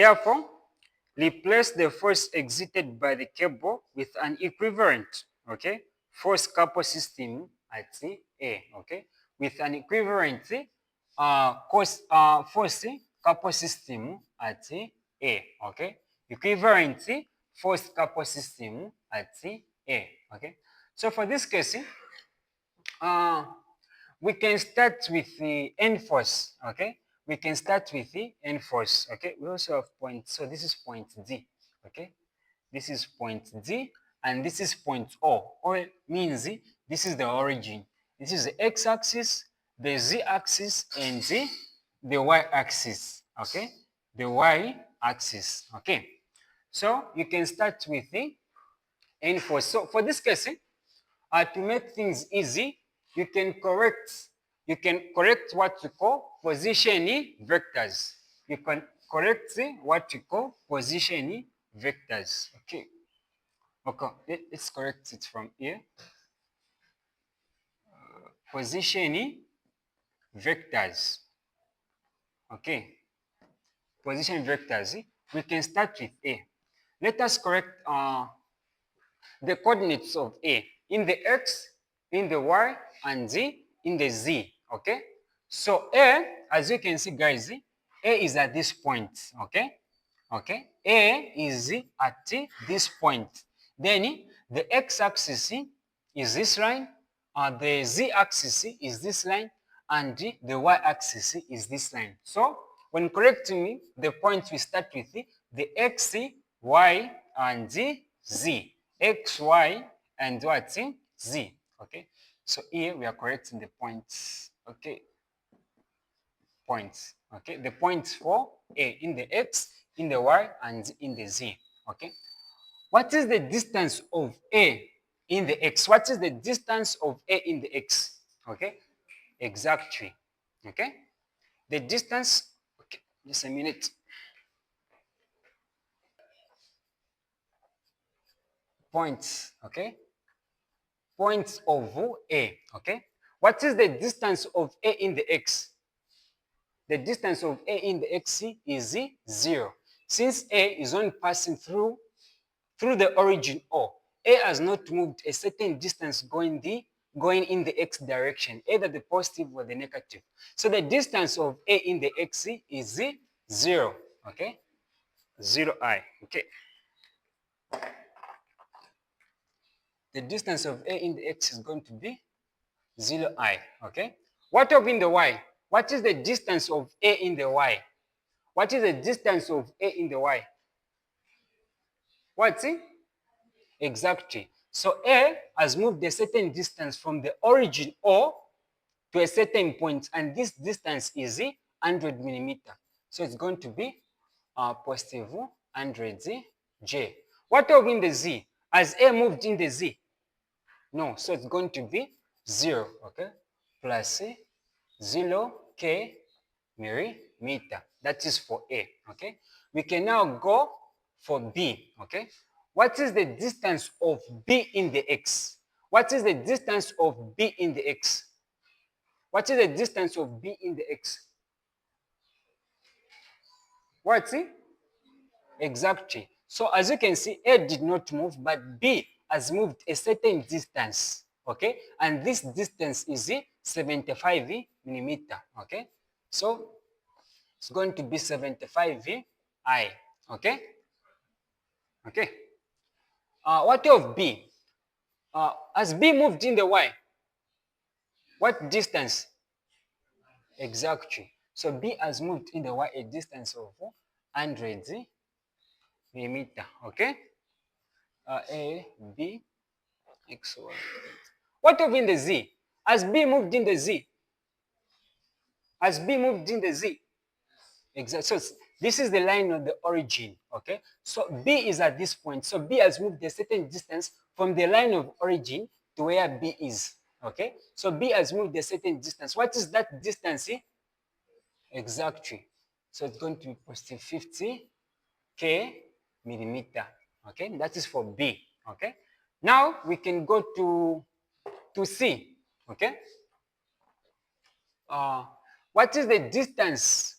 Therefore, replace the force exerted by the cable with an equivalent, okay, force couple system at A, okay, with an equivalent force couple system at A, okay, equivalent force couple system at A, okay. So for this case, uh, we can start with the N force, okay? We can start with the N force, okay? We also have point, so this is point D, okay? This is point D, and this is point O. O means this is the origin. This is the x-axis, the z-axis, and the y-axis, okay? The y-axis, okay? So you can start with the N force. So for this case, to make things easy, you can correct what you call position vectors. You can correct what you call position vectors. Okay. Okay. Let's correct it from here. Position vectors. Okay. Position vectors. We can start with A. Let us correct the coordinates of A in the X, in the Y, and in the Z, okay? So A, as you can see, guys, A is at this point, okay? Okay, A is at this point. Then the x-axis is this line, the z-axis is this line, and the y-axis is this line. So when correcting the points, we start with the x, y, and z. X, y, and what? Z. Okay. So here we are correcting the points. Okay. Points. Okay. The points for A in the X, in the Y, and in the Z. Okay. What is the distance of A in the X? What is the distance of A in the X? Okay. Exactly. Okay. The distance, okay, just a minute. Points. Okay. Points of A. Okay. What is the distance of A in the X? The distance of A in the X is 0. Since A is only passing through the origin O, A has not moved a certain distance going in the X direction, either the positive or the negative. So the distance of A in the X is 0. Okay? 0I. Okay. The distance of A in the X is going to be 0I. Okay? What of in the Y? What is the distance of A in the Y? What is the distance of A in the Y? What's it? Exactly. So A has moved a certain distance from the origin O to a certain point, and this distance is 100 millimeter. So it's going to be positive 100 J. What of in the Z? Has A moved in the Z? No. So it's going to be 0, okay? Plus 0 K millimeter. That is for A, okay? We can now go for B, okay? What is the distance of B in the X? What is the distance of B in the X? What is the distance of B in the X? What's it? Exactly. So as you can see, A did not move, but B has moved a certain distance, okay? And this distance is 75 millimeter, okay? So it's going to be 75 I, okay? Okay. What of B? Has B moved in the Y? What distance? Exactly. So B has moved in the Y a distance of 100 millimeter, okay? A, B, X, Y. What of in the Z? Has B moved in the Z? Has B moved in the Z? Exactly. So this is the line of the origin, okay? So B is at this point. So B has moved a certain distance from the line of origin to where B is, okay? So B has moved a certain distance. What is that distance? Exactly. So it's going to be positive 50 K millimeter, okay? That is for B, okay? Now we can go to C, okay? What is the distance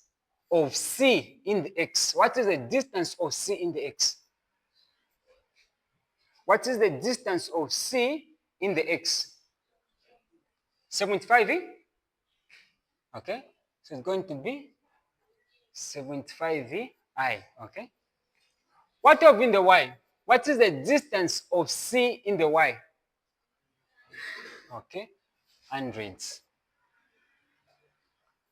of C in the X? What is the distance of C in the X? What is the distance of C in the X? 75, okay? So it's going to be 75 I, okay? What of in the Y? What is the distance of C in the Y? Okay, hundreds.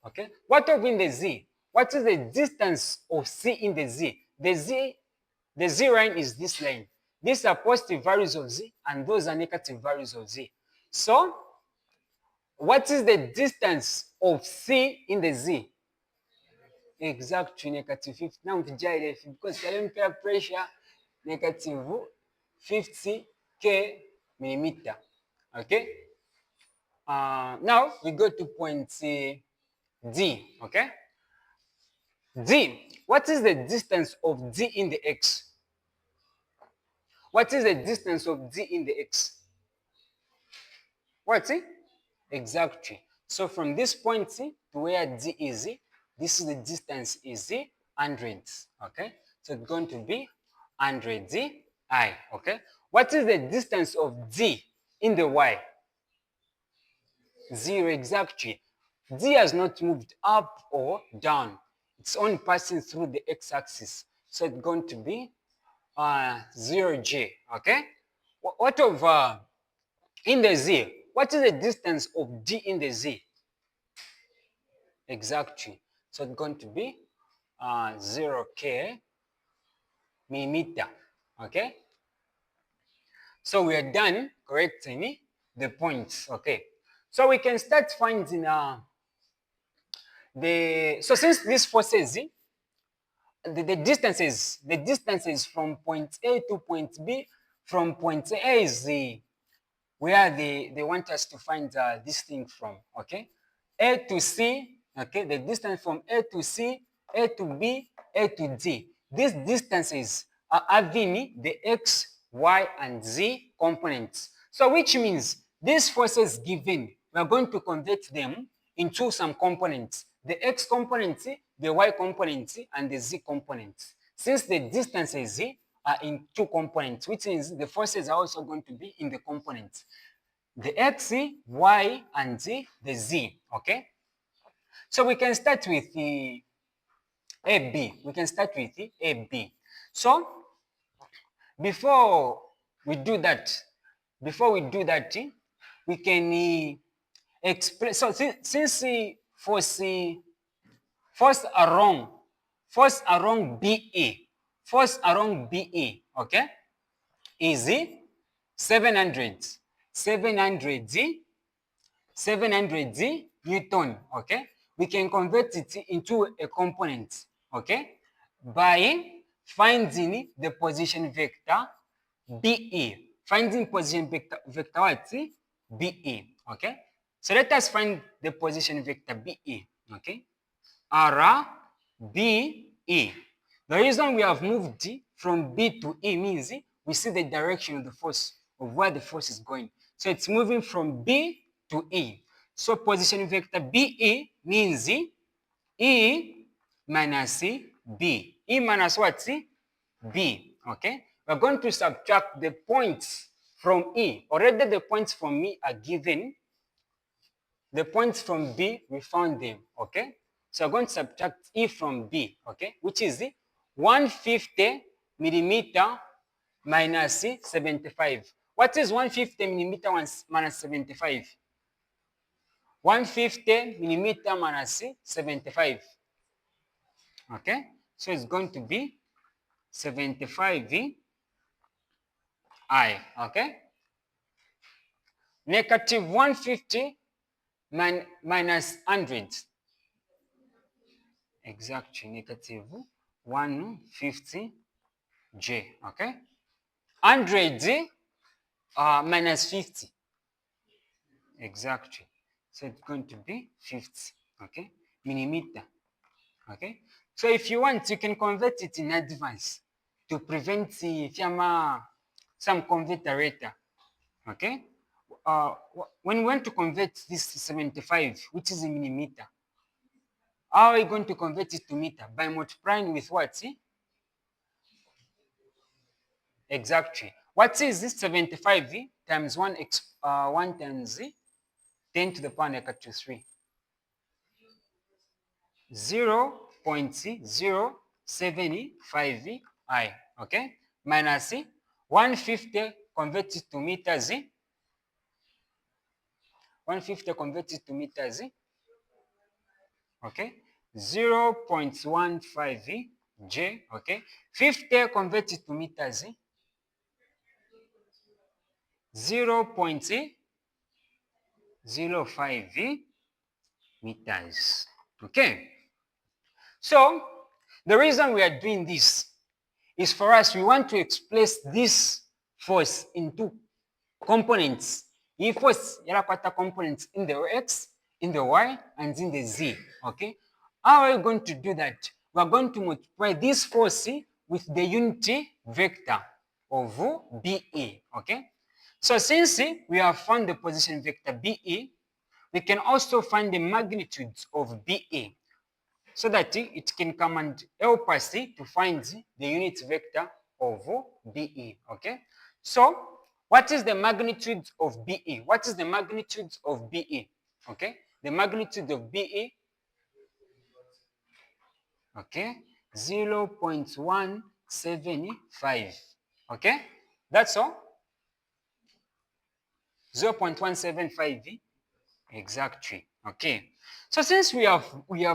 Okay, what of in the Z? What is the distance of C in the Z? The Z line is this line. These are positive values of Z and those are negative values of Z. So, what is the distance of C in the Z? Exactly negative 50. Now, because calorimeter pressure negative 50 K millimeter. Okay. Now we go to point D. Okay. D. What is the distance of D in the X? What is the distance of D in the X? What's it? Exactly. So from this point to where D is, this is the distance is hundreds. Okay. So it's going to be 100 I. Okay. What is the distance of D in the Y? 0 exactly. D has not moved up or down. It's only passing through the x-axis. So it's going to be 0G. Okay. What of in the Z? What is the distance of D in the Z? Exactly. So it's going to be 0K millimeter. Okay. So we are done correcting the points. Okay. So we can start finding so since this forces the distances from point A to point B, from point A is where they want us to find this thing from, okay? A to C, okay? The distance from A to C, A to B, A to D. These distances are having the X, Y, and Z components. So which means these forces given, we are going to convert them into some components. The X component, the Y component, and the Z component. Since the distances are in two components, which means the forces are also going to be in the components. The X, Y, and the Z, okay? So we can start with the AB. We can start with the AB. So before we do that, we can explain. So since force force along force along BE, force along BE, okay, is 700 Newton, okay? We can convert it into a component, okay? By finding the position vector BE. Finding position vector what? BE, okay? So let us find the position vector BE, okay? R, B, E. The reason we have moved from B to E means we see the direction of the force, of where the force is going. So it's moving from B to E. So position vector BE means E minus B. E minus what? B. Okay? We're going to subtract the points from E. Already the points from E are given. The points from B, we found them. Okay? So we're going to subtract E from B. Okay? Which is 150 millimeter minus 75. What is 150 millimeter minus 75? 150 millimeter minus 75. Okay? So it's going to be 75 I. Okay? Negative 150 minus 100. Exactly. Negative 150 J. Okay? 100 minus 50. Exactly. So it's going to be 50. Okay? Millimeter. Okay? So if you want, you can convert it in advance to prevent some converter later. Okay? When we want to convert this to 75, which is a millimeter, How are we going to convert it to meter? By multiplying with what? Exactly. What is this? 75 times 1 times 10 to the power negative 3. 0.075 I. Okay? Minus 150 converted to meters. 150 converted to meters. Okay? 0.15 J. Okay? 50 converted to meters. 0.05 meters. Okay? So, the reason we are doing this is for us, we want to express this force into components. Iyi force yarakwata components in the x, in the y, and in the z. Okay? How are we going to do that? We are going to multiply this force with the unity vector of BE. Okay? So since we have found the position vector BE, we can also find the magnitudes of BE so that it can come and help us to find the unit vector of BE. Okay? So what is the magnitude of BE? What is the magnitude of BE? Okay? The magnitude of BE, okay, 0.175. Okay? That's all. 0.175 exactly. Okay. So since we have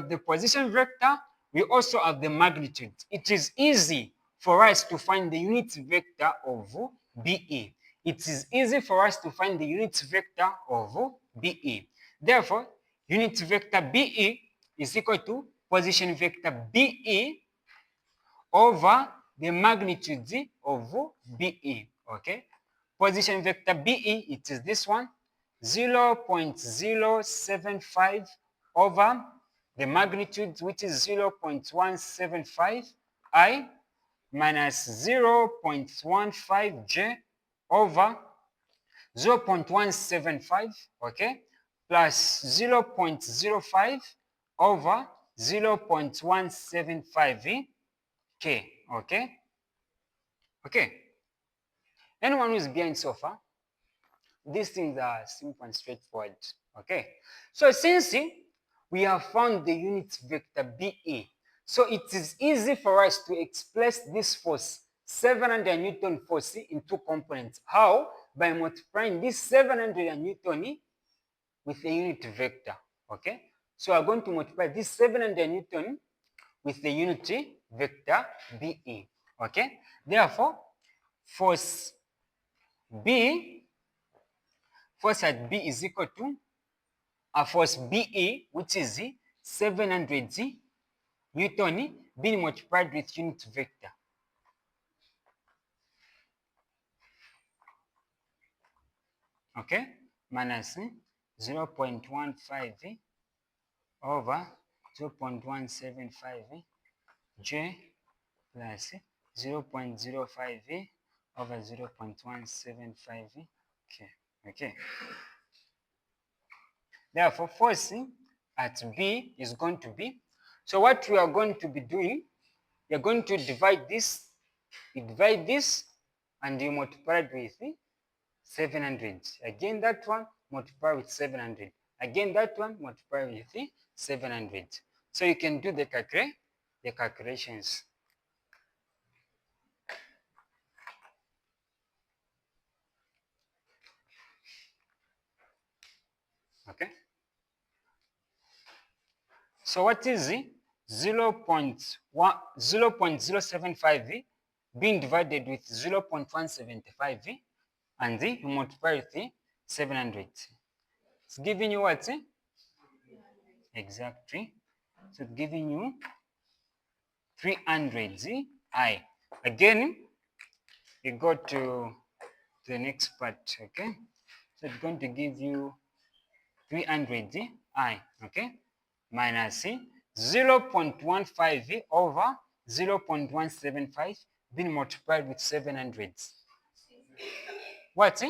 the position vector, we also have the magnitude. It is easy for us to find the unit vector of BE. It is easy for us to find the unit vector of BE. Therefore, unit vector BE is equal to position vector BE over the magnitude of BE. Okay? Position vector BE, it is this one, 0.075 over the magnitude, which is 0.175 I minus 0.15 J over 0.175, okay, plus 0.05 over 0.175 K, okay? Okay. Anyone who's behind so far? These things are simple and straightforward. Okay. So since we have found the unit vector BE, so it is easy for us to express this force, 700 Newton force, in two components. How? By multiplying this 700 Newton with the unit vector. Okay. So we are going to multiply this 700 Newton with the unit vector BE. Okay. Therefore, force B, force at B is equal to a force BE, which is 700 Newton being multiplied with unit vector. Okay, minus 0.15 over 0.175 J plus 0.05 over 0.175 K. Okay. Therefore, force at B is going to be, so what we are going to be doing, you're going to divide this, you divide this, and you multiply it with 700. Again, that one, multiply with 700. Again, that one, multiply with 700. So you can do the calculations. Okay. So what is 0.075 being divided with 0.175 and you multiply with 700? It's giving you what? Exactly. So it's giving you 300 I. Again, you go to the next part, okay? So it's going to give you 300 I, okay? Minus 0.15 over 0.175 being multiplied with 700. What?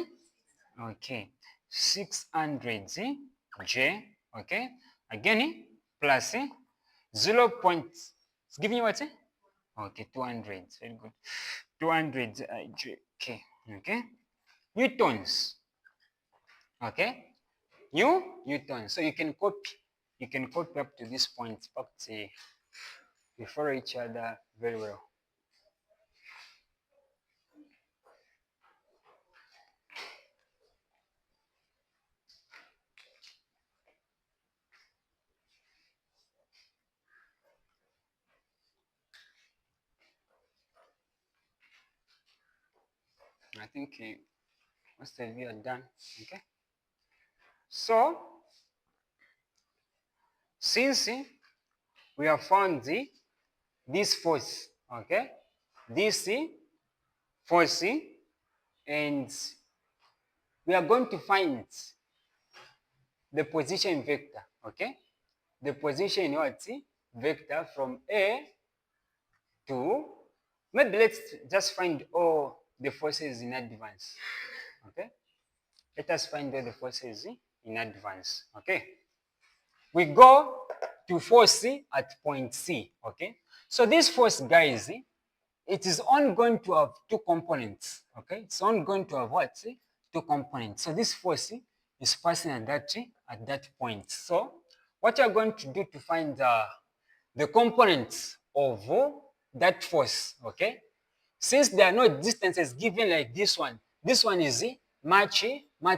Okay. 600 J, okay? Again, plus 0. It's giving you what? Okay, 200. Very good. 200 okay. Okay. Newtons. Okay. Newtons. So you can copy up to this point. But we follow each other very well. I think most of you are done. Okay. So since we have found this force, okay, this force, and we are going to find the position vector, okay, the position what vector from A to, maybe let's just find all the forces in advance, okay. Let us find all the forces in advance, okay. We go to force C at point C, okay. So this force, guys, it is only going to have two components, okay. It's only going to have what? Two components. So this force is passing at that point. So what you're going to do to find the components of that force, okay, since there are no distances given like this one is much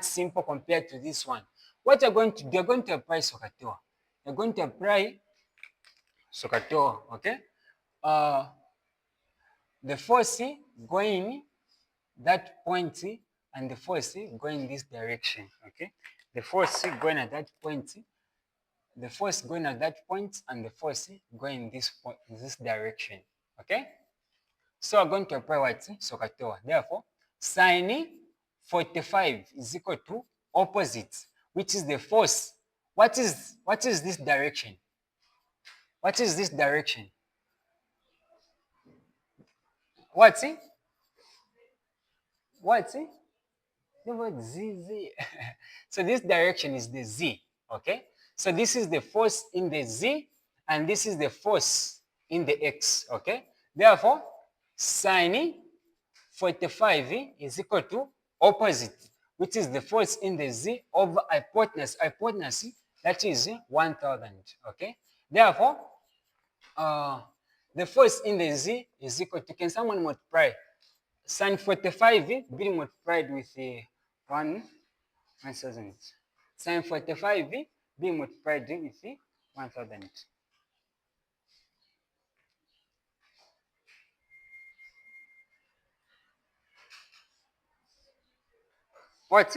simple compared to this one. What you're going to do, you're going to apply SOHCAHTOA. You're going to apply SOHCAHTOA, okay. The force going that point and the force going this direction, okay. The force going at that point, the force going at that point, and the force going this point, this direction, okay. So I'm going to apply what? SOHCAHTOA. Therefore, sine 45 is equal to opposite, which is the force. What is this direction? What is this direction? What's it? What's it? The word Z, Z. So this direction is the Z, okay? So this is the force in the Z, and this is the force in the X, okay? Therefore, sine 45 is equal to opposite, which is the force in the Z over hypotenuse. Hypotenuse, that is 1000, okay? Therefore, the force in the Z is equal to, can someone multiply sin 45 being multiplied with 1000. Sin 45 being multiplied with 1000. What?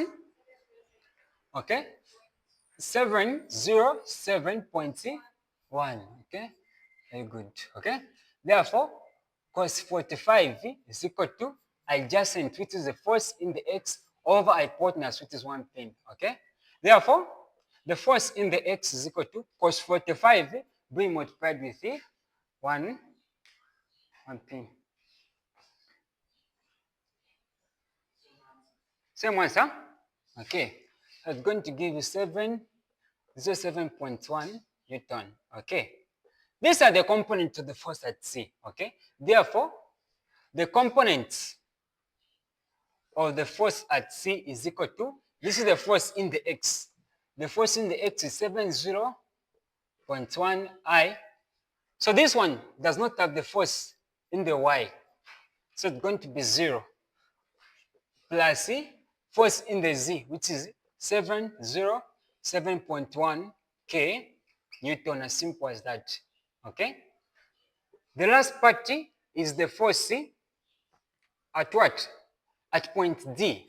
Okay. 707.1. Okay. Very good. Okay. Therefore, cos 45 is equal to adjacent, which is the force in the X, over hypotenuse, which is 1 pin. Okay. Therefore, the force in the X is equal to cos 45 being multiplied with 1 pin. Same answer? Okay. So it's going to give you 707.1 Newton. Okay. These are the components of the force at C. Okay. Therefore, the components of the force at C is equal to, this is the force in the X. The force in the X is 70.1 I. So this one does not have the force in the Y. So it's going to be 0 plus force in the Z, which is 707.1 K Newton, as simple as that. Okay. The last part is the force at what? At point D.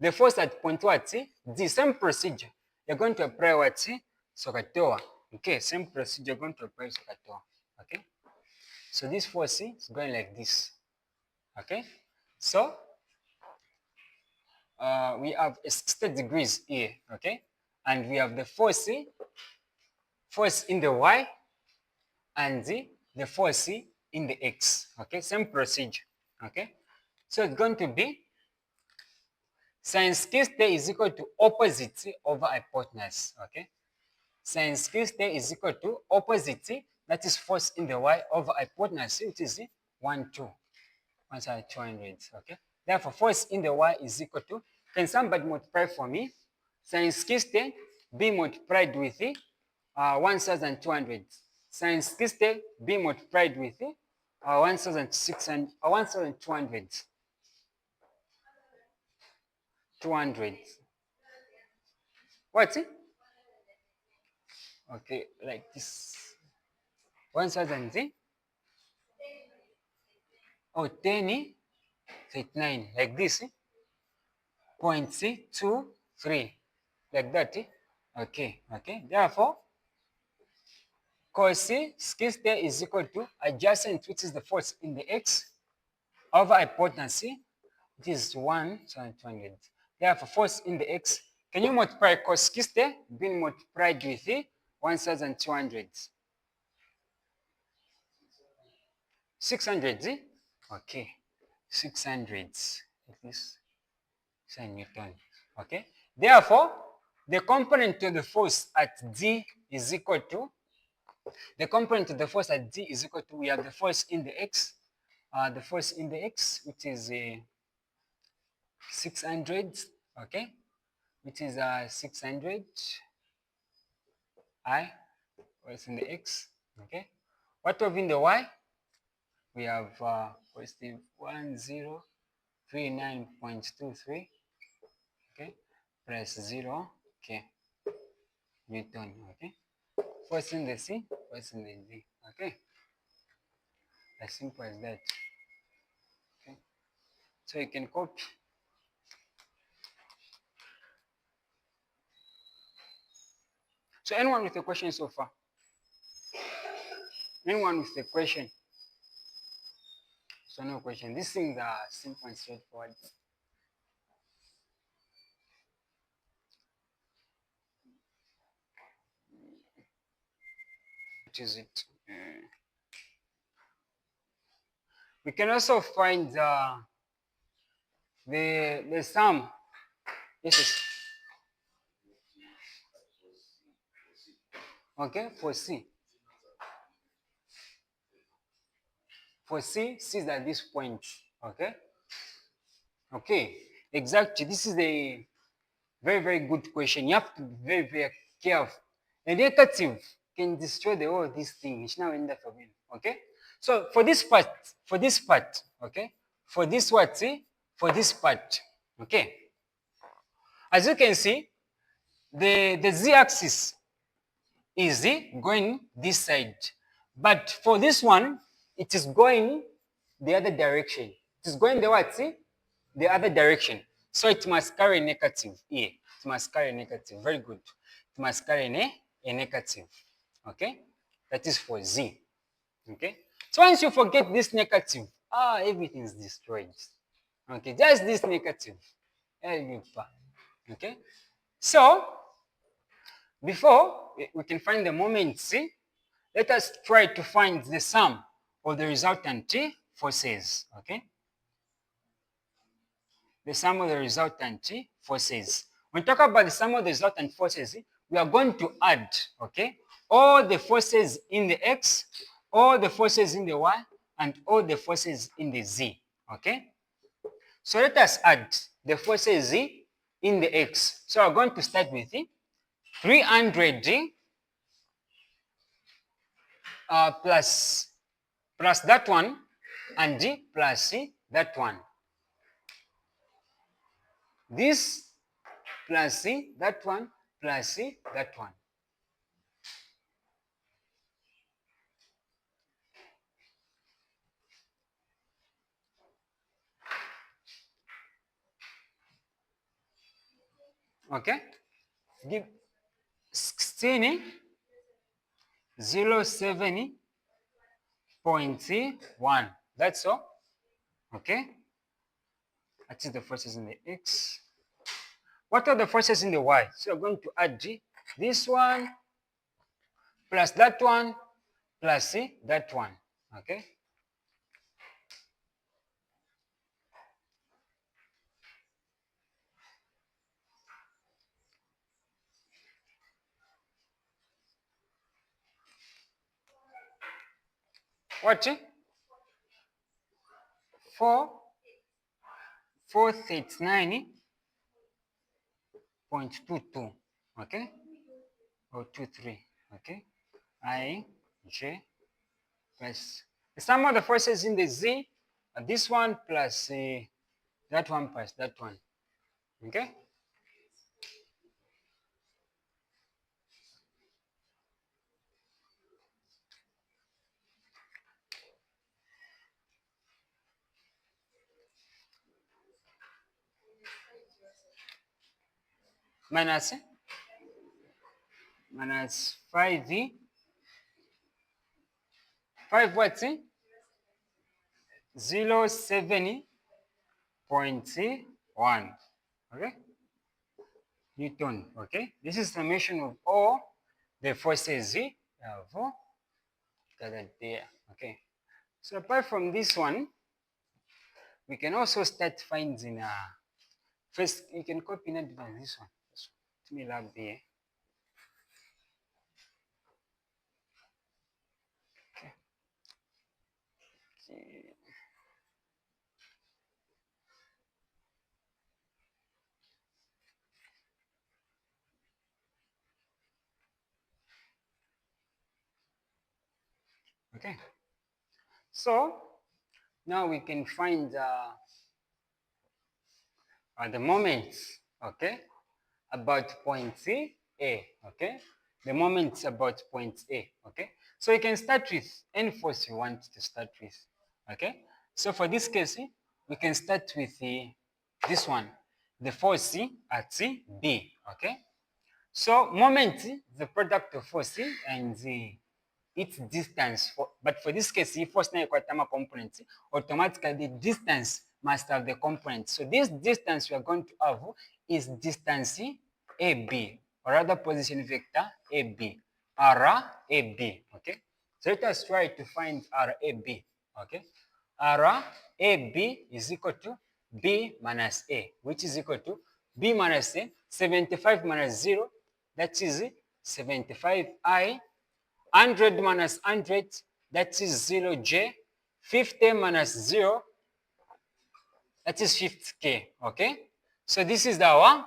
The force at point what? D. Same procedure. You're going to apply what? SOHCAHTOA. Okay, same procedure. You're going to apply SOHCAHTOA. Okay. So this force is going like this. Okay. So we have 60 degrees here. Okay. And we have the force in the Y and the force in the X. Okay. Same procedure. Okay. So it's going to be sin theta is equal to opposite over hypotenuse. Okay. Sin theta is equal to opposite that is force in the y over hypotenuse, which is 1, 2. 1,200, okay? Therefore, force in the y is equal to, can somebody multiply for me? Sin 60 be multiplied with 1,200. Sin 60 be multiplied with 1,600, 1,200. 200. What? Okay, like this. 1,000. Oh, 10, 39, like this. 0.23, like that. Okay, okay. Therefore, cos 60 is equal to adjacent, which is the force in the x, over hypotenuse, it is 1,200. Therefore, force in the x, can you multiply cos 60 being multiplied with 1,200? 600, okay. 600, at least, Newton, okay. Therefore, the component to the force at D is equal to, the component to the force at D is equal to, we have the force in the x, which is 600, okay, which is 600 I, what's in the x, okay. What of in the y? We have positive 1039.23, okay, plus 0, okay, Newton, okay. Force in the C, force in the D, okay. As simple as that, okay. So you can copy. So anyone with a question so far? Anyone with a question? So no question. These things are simple and straightforward. What is it? We can also find the sum. Yes. Okay, for C. For C, C is at this point. Okay. Okay. Exactly. This is a very, very good question. You have to be very, very careful. A negative can destroy the whole of this thing. It's now end up again. Okay. So for this part, okay, for this what? See, for this part, okay. As you can see, the z-axis is going this side, but for this one, it is going the other direction. It is going the what? See, the other direction. So it must carry negative here. It must carry negative. Very good. It must carry a negative. Okay, that is for z. Okay, so once you forget this negative, everything is destroyed. Okay, just this negative. Okay, so before we can find the moment C, let us try to find the sum of the resultant forces. Okay, the sum of the resultant forces. When we talk about the sum of the resultant forces, we are going to add, okay, all the forces in the x, all the forces in the y, and all the forces in the z. Okay, so let us add the forces z in the x. So we're going to start with 300 plus that one, and plus that one. This plus that one plus that one. Okay, give 1607.1. That's all. Okay, that is the forces in the x. What are the forces in the y? So we're going to add this one plus that one plus that one. Okay, What? 439.22. Okay? Or 23. Okay? I, J, plus the sum of the forces in the Z, this one plus that one plus that one. Okay? Minus 5V. 5 what? 07.1. Okay? Newton. Okay? This is summation of all the forces gathered there. Okay? So apart from this one, we can also start finding first you can copy in advance this one. Let me lab here. Okay. Okay. So now we can find the moments, okay, about point A, okay? The moments about point A, okay? So you can start with any force you want to start with, okay? So for this case, we can start with this one, the force at B, okay? So moment, the product of force and its distance. But for this case, force na equal component, automatically the distance must have the component. So this distance we are going to have is distance AB, or rather position vector AB, RAB, okay? So let us try to find RAB, okay? RAB is equal to B minus A, which is equal to B minus A, 75 minus 0, that is 75I, 100 minus 100, that is 0J, 50 minus 0, that is 50K, okay? So this is our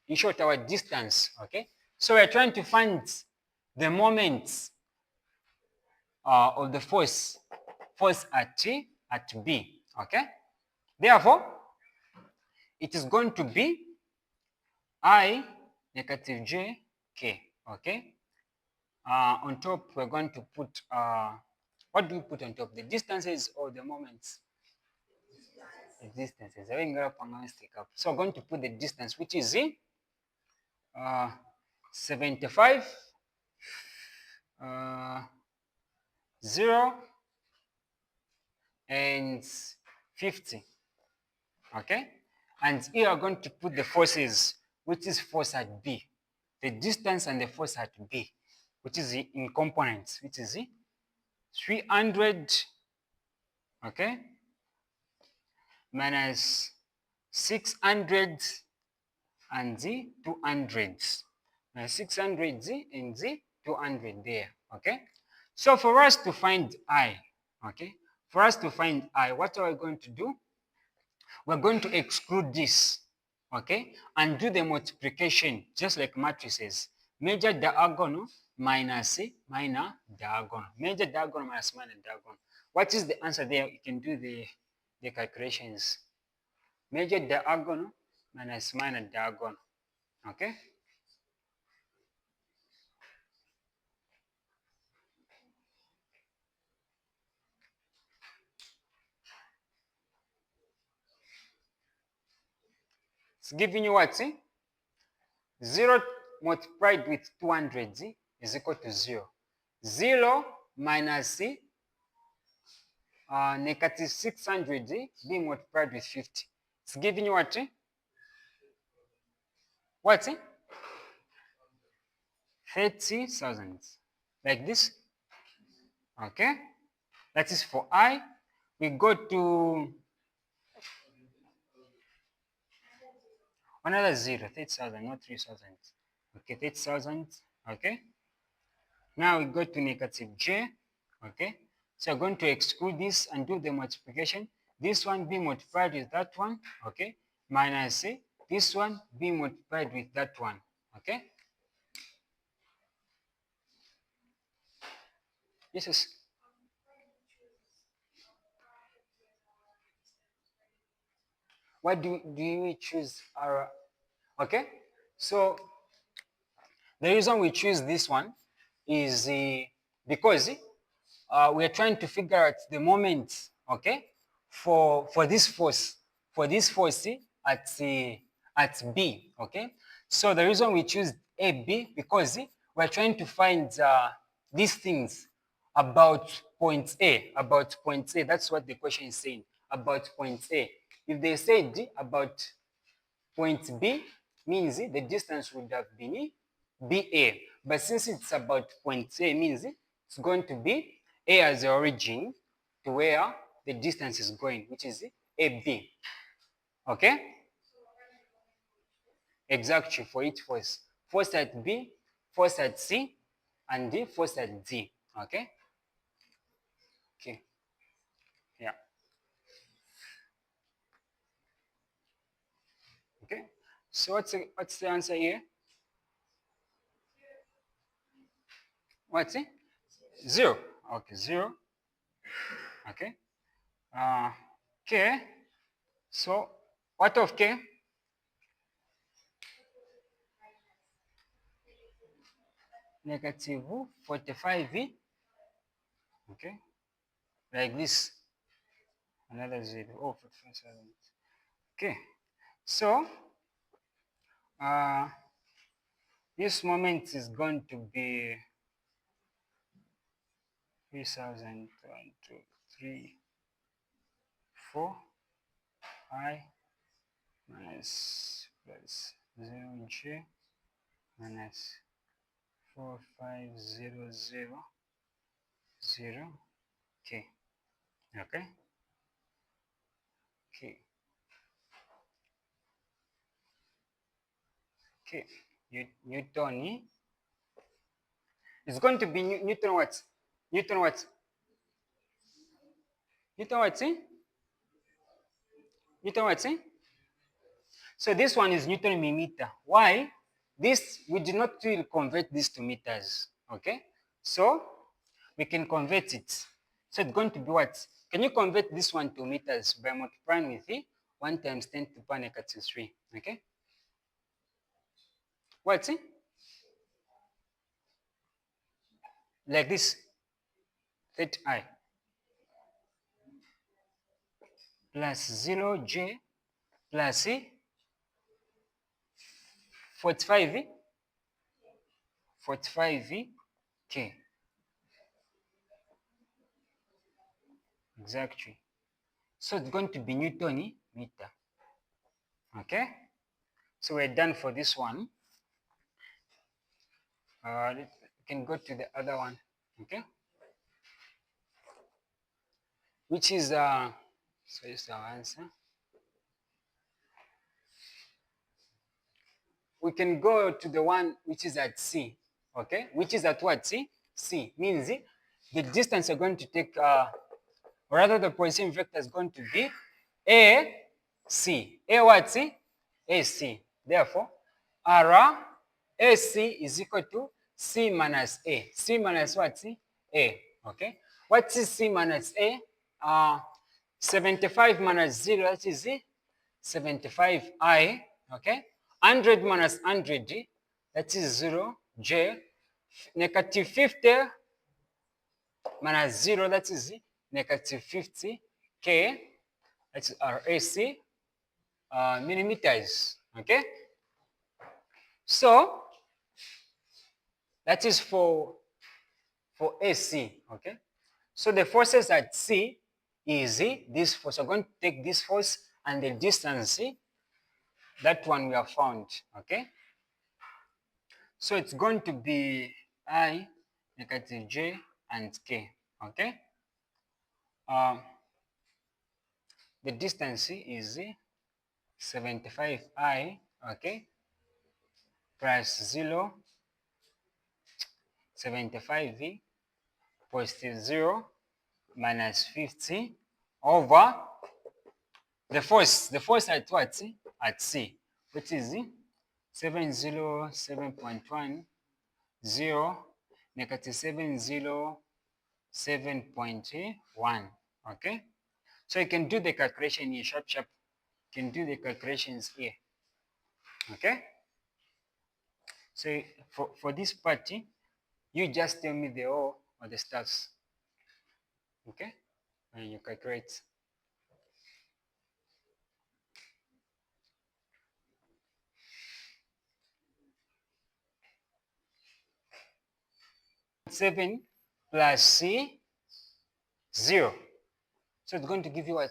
in short, our distance, okay? So we're trying to find the moments of the force at B, okay? Therefore, it is going to be I negative J K, okay? On top, we're going to put, what do we put on top? The distances or the moments? The distances. So we're going to put the distance, which is 75, 0, and 50, okay? And here are going to put the forces, which is force at B, the distance and the force at B, which is in components, which is 300, okay, minus 600 and the 200, 600 and the 200 there, okay? So for us to find I, okay, for us to find I, what are we going to do? We're going to exclude this, okay, and do the multiplication just like matrices. Major diagonal minus minor diagonal. Major diagonal minus minor diagonal. What is the answer there? You can do the calculations. Major diagonal minus minor diagonal, okay? It's giving you what? 0 multiplied with 200 is equal to 0. 0 minus negative 600 being multiplied with 50. It's giving you what? What? 30,000. Like this. Okay? That is for I. We go to another 0, 30,000, not 3,000. Okay, 30,000. Okay? Now we go to negative J. Okay, so you're going to exclude this and do the multiplication. This one being multiplied with that one, okay, minus this one being multiplied with that one, okay. This is what do we choose our, okay. So the reason we choose this one is because we are trying to figure out the moment, okay, for this force, at B, okay. So the reason we choose AB because we're trying to find these things about point A, That's what the question is saying, about point A. If they said about point B, means the distance would have been BA. But since it's about point A, means it's going to be A as the origin to where the distance is going, which is AB. Okay? Exactly, for each force. Force at B, force at C, and the force at D. Okay? Okay. Yeah. Okay. So what's the answer here? What's it? 0. Okay, 0. Okay. K. So what of K? Negative 45, okay, like this, another 0, oh, 45. Okay, so this moment is going to be 3,000, 1, 2, 3, 4, I minus plus 0J minus 4500, K, okay, K, K, Newton, it's going to be Newton what? Newton what? Newton what? Newton what? So this one is Newton millimeter. Why? This, we did not really convert this to meters. Okay? So we can convert it. So it's going to be what? Can you convert this one to meters by multiplying with 1 times 10 to the power negative 3? Okay? What's it? Like this. 30I plus 0J plus 45, 45K. Exactly. So it's going to be Newton meter. Okay? So we're done for this one. We can go to the other one. Okay? Which is, so is our answer. We can go to the one which is at C. Okay? Which is at what? C? C means the distance you're going to take, or rather the position vector is going to be A, C. A what? C? A, C. Therefore, R, A, C is equal to C minus A. C minus what? C? A. Okay? What is C minus A? 75 minus 0, that is 75I. Okay? 100 minus 100, that is 0. J. Negative 50 minus 0, that is negative 50. K, that's our AC, millimeters. Okay? So, that is for AC. Okay? So, the forces at C is this force. We're going to take this force and the distance, that one we have found. Okay? So, it's going to be I, negative J, and K. Okay? The distance is 75I, okay, plus 0, 75V positive 0 minus 50 over the force at what? At C, which is 707.1 negative 707.1. Okay, so you can do the calculation here, sharp. You can do the calculations here. Okay, so for this party, you just tell me the O or the stuffs. Okay, and you calculate. Seven plus C 0. So it's going to give you what?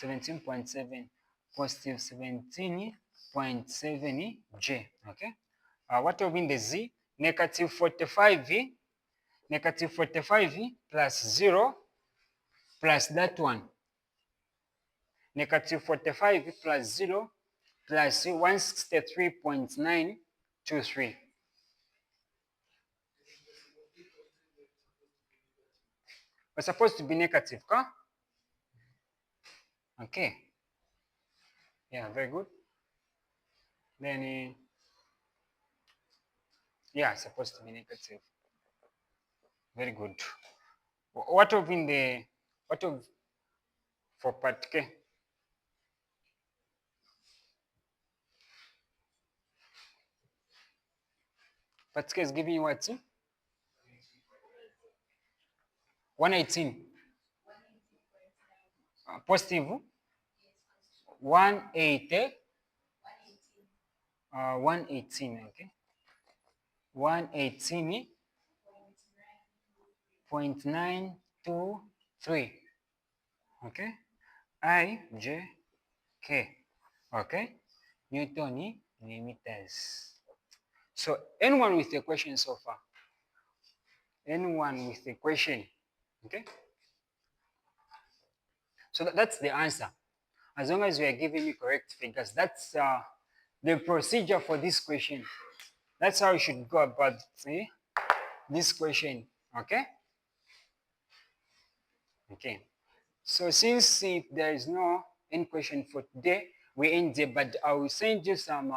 17.7 positive 17.7 J. Okay. What will be in the Z? Negative 45 plus 0 plus that one. Negative 45 plus 0 plus 163.923. We're supposed to be negative, huh? Okay. Yeah, very good. Then, yeah, supposed to be negative. Very good. What of in the, what of for part K? Part K is giving you what? 118. Positive 180. 118, okay. 118.923. Okay. IJK. Okay. Newton meters. So anyone with a question so far? Anyone with a question? Okay. So that's the answer. As long as you are giving me correct figures, that's the procedure for this question. That's how you should go about this question. Okay. Okay. So since if there is no any question for today, we end there. But I will send you some